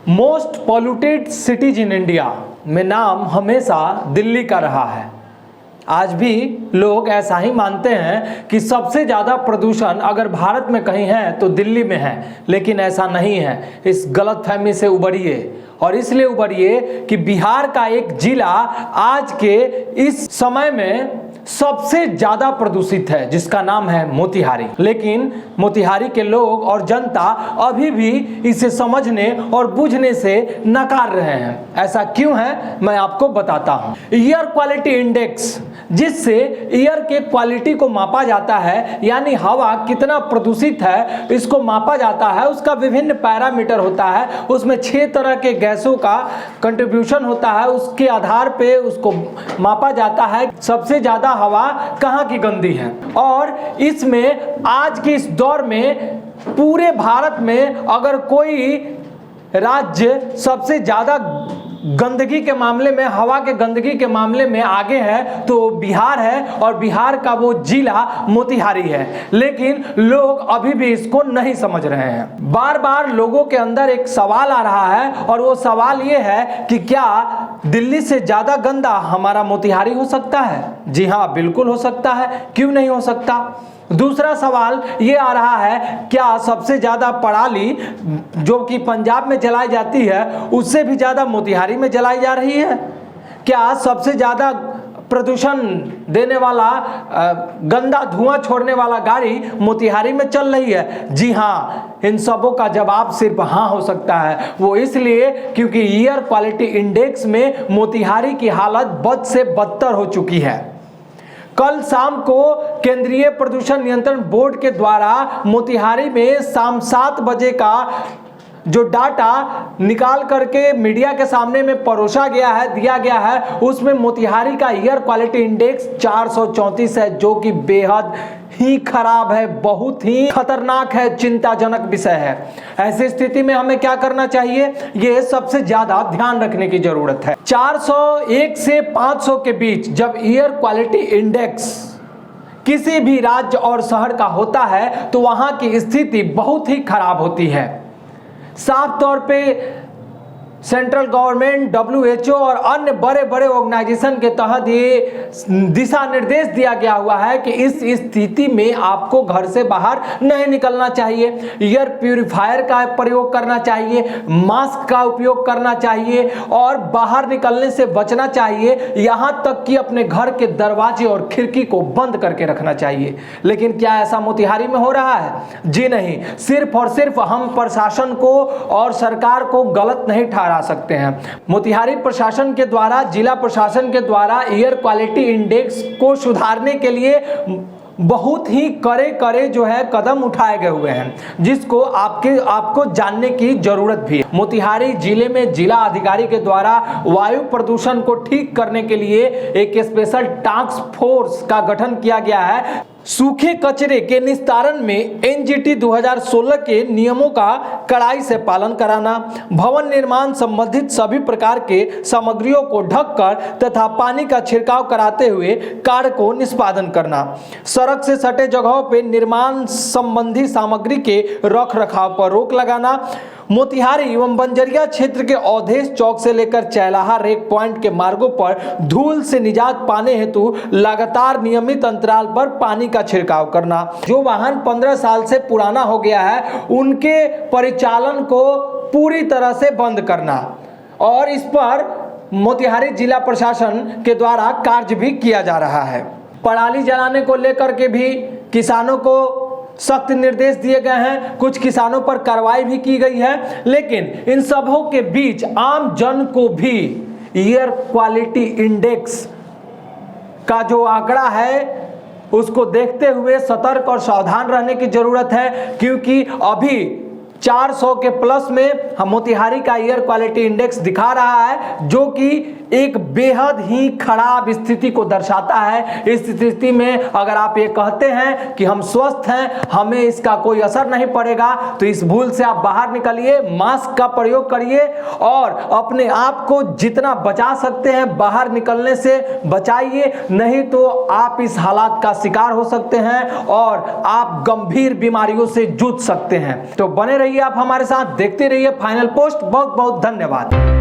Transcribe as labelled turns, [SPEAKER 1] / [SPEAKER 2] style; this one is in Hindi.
[SPEAKER 1] Most polluted cities in India में नाम हमेशा दिल्ली का रहा है। आज भी लोग ऐसा ही मानते हैं कि सबसे ज़्यादा प्रदूषण अगर भारत में कहीं है तो दिल्ली में है, लेकिन ऐसा नहीं है। इस गलतफहमी से उबरिए, और इसलिए उबरिए कि बिहार का एक जिला आज के इस समय में सबसे ज़्यादा प्रदूषित है, जिसका नाम है मोतिहारी। लेकिन मोतिहारी के लोग और जनता अभी भी इसे समझने और बूझने से नकार रहे हैं। ऐसा क्यों है, मैं आपको बताता हूं। एयर क्वालिटी इंडेक्स, जिससे एयर के क्वालिटी को मापा जाता है, यानी हवा कितना प्रदूषित है इसको मापा जाता है। उसका विभिन्न पैरामीटर होता है, उसमें 6 तरह के गैसों का कंट्रीब्यूशन होता है। उसके आधार पे उसको मापा जाता है सबसे ज़्यादा हवा कहाँ की गंदी है। और इसमें आज के इस दौर में पूरे भारत में अगर कोई राज्य सबसे ज़्यादा गंदगी के मामले में, हवा के गंदगी के मामले में आगे है तो बिहार है, और बिहार का वो जिला मोतिहारी है। लेकिन लोग अभी भी इसको नहीं समझ रहे हैं। बार बार लोगों के अंदर एक सवाल आ रहा है, और वो सवाल ये है कि क्या दिल्ली से ज़्यादा गंदा हमारा मोतिहारी हो सकता है? जी हाँ, बिल्कुल हो सकता है। क्यों नहीं हो सकता? दूसरा सवाल ये आ रहा है, क्या सबसे ज़्यादा पराली जो कि पंजाब में जलाई जाती है उससे भी ज़्यादा मोतिहारी में जलाई जा रही है? क्या सबसे ज़्यादा प्रदूषण देने वाला गंदा धुआं छोड़ने वाला गाड़ी मोतिहारी में चल रही है? जी हाँ, इन सबों का जवाब सिर्फ हाँ हो सकता है। वो इसलिए क्योंकि एयर क्वालिटी इंडेक्स में मोतिहारी की हालत बद से बदतर हो चुकी है। कल शाम को केंद्रीय प्रदूषण नियंत्रण बोर्ड के द्वारा मोतिहारी में शाम 7 बजे का जो डाटा निकाल करके मीडिया के सामने में परोसा गया है, दिया गया है, उसमें मोतिहारी का एयर क्वालिटी इंडेक्स 434 है, जो कि बेहद ही खराब है, बहुत ही खतरनाक है, चिंताजनक विषय है। ऐसी स्थिति में हमें क्या करना चाहिए, ये सबसे ज्यादा ध्यान रखने की जरूरत है। 401 से 500 के बीच जब एयर क्वालिटी इंडेक्स किसी भी राज्य और शहर का होता है तो वहां की स्थिति बहुत ही खराब होती है। साफ तौर पे सेंट्रल गवर्नमेंट, WHO और अन्य बड़े बड़े ऑर्गेनाइजेशन के तहत ये दिशा निर्देश दिया गया हुआ है कि इस स्थिति में आपको घर से बाहर नहीं निकलना चाहिए, एयर प्यूरिफायर का प्रयोग करना चाहिए, मास्क का उपयोग करना चाहिए और बाहर निकलने से बचना चाहिए। यहाँ तक कि अपने घर के दरवाजे और खिड़की को बंद करके रखना चाहिए। लेकिन क्या ऐसा मोतिहारी में हो रहा है? जी नहीं। सिर्फ और सिर्फ हम प्रशासन को और सरकार को गलत नहीं ठहरा सकते हैं। मोतिहारी प्रशासन के द्वारा, जिला प्रशासन के द्वारा एयर क्वालिटी इंडेक्स को सुधारने के लिए बहुत ही कड़े जो है कदम उठाए गए हुए हैं, जिसको आपको जानने की जरूरत भी है। मोतिहारी जिले में जिला अधिकारी के द्वारा वायु प्रदूषण को ठीक करने के लिए एक स्पेशल टास्क फोर्स का गठन किया गया है। सूखे कचरे के निस्तारण में NGT 2016 के नियमों का कड़ाई से पालन कराना, भवन निर्माण संबंधित सभी प्रकार के सामग्रियों को ढककर तथा पानी का छिड़काव कराते हुए कार्य को निष्पादन करना, सड़क से सटे जगहों पर निर्माण संबंधी सामग्री के रख रखाव पर रोक लगाना, मोतिहारी एवं बंजरिया क्षेत्र के अवधेश चौक से लेकर चैलाहा रेक पॉइंट के मार्गों पर धूल से निजात पाने हेतु लगातार नियमित अंतराल पर पानी का छिड़काव करना। जो वाहन 15 साल से पुराना हो गया है उनके परिचालन को पूरी तरह से बंद करना, और इस पर मोतिहारी जिला प्रशासन के द्वारा कार्य भी किया जा रहा है। पराली जलाने को लेकर के भी किसानों को सख्त निर्देश दिए गए हैं, कुछ किसानों पर कार्रवाई भी की गई है। लेकिन इन सबों के बीच आम जन को भी एयर क्वालिटी इंडेक्स का जो आंकड़ा है उसको देखते हुए सतर्क और सावधान रहने की जरूरत है, क्योंकि अभी 400 के प्लस में हम मोतिहारी का एयर क्वालिटी इंडेक्स दिखा रहा है, जो कि एक बेहद ही खराब स्थिति को दर्शाता है। इस स्थिति में अगर आप ये कहते हैं कि हम स्वस्थ हैं, हमें इसका कोई असर नहीं पड़ेगा, तो इस भूल से आप बाहर निकलिए, मास्क का प्रयोग करिए और अपने आप को जितना बचा सकते हैं बाहर निकलने से बचाइए, नहीं तो आप इस हालात का शिकार हो सकते हैं और आप गंभीर बीमारियों से जूझ सकते हैं। तो बने रहिए रहिए आप हमारे साथ, देखते रहिए फाइनल पोस्ट। बहुत बहुत धन्यवाद।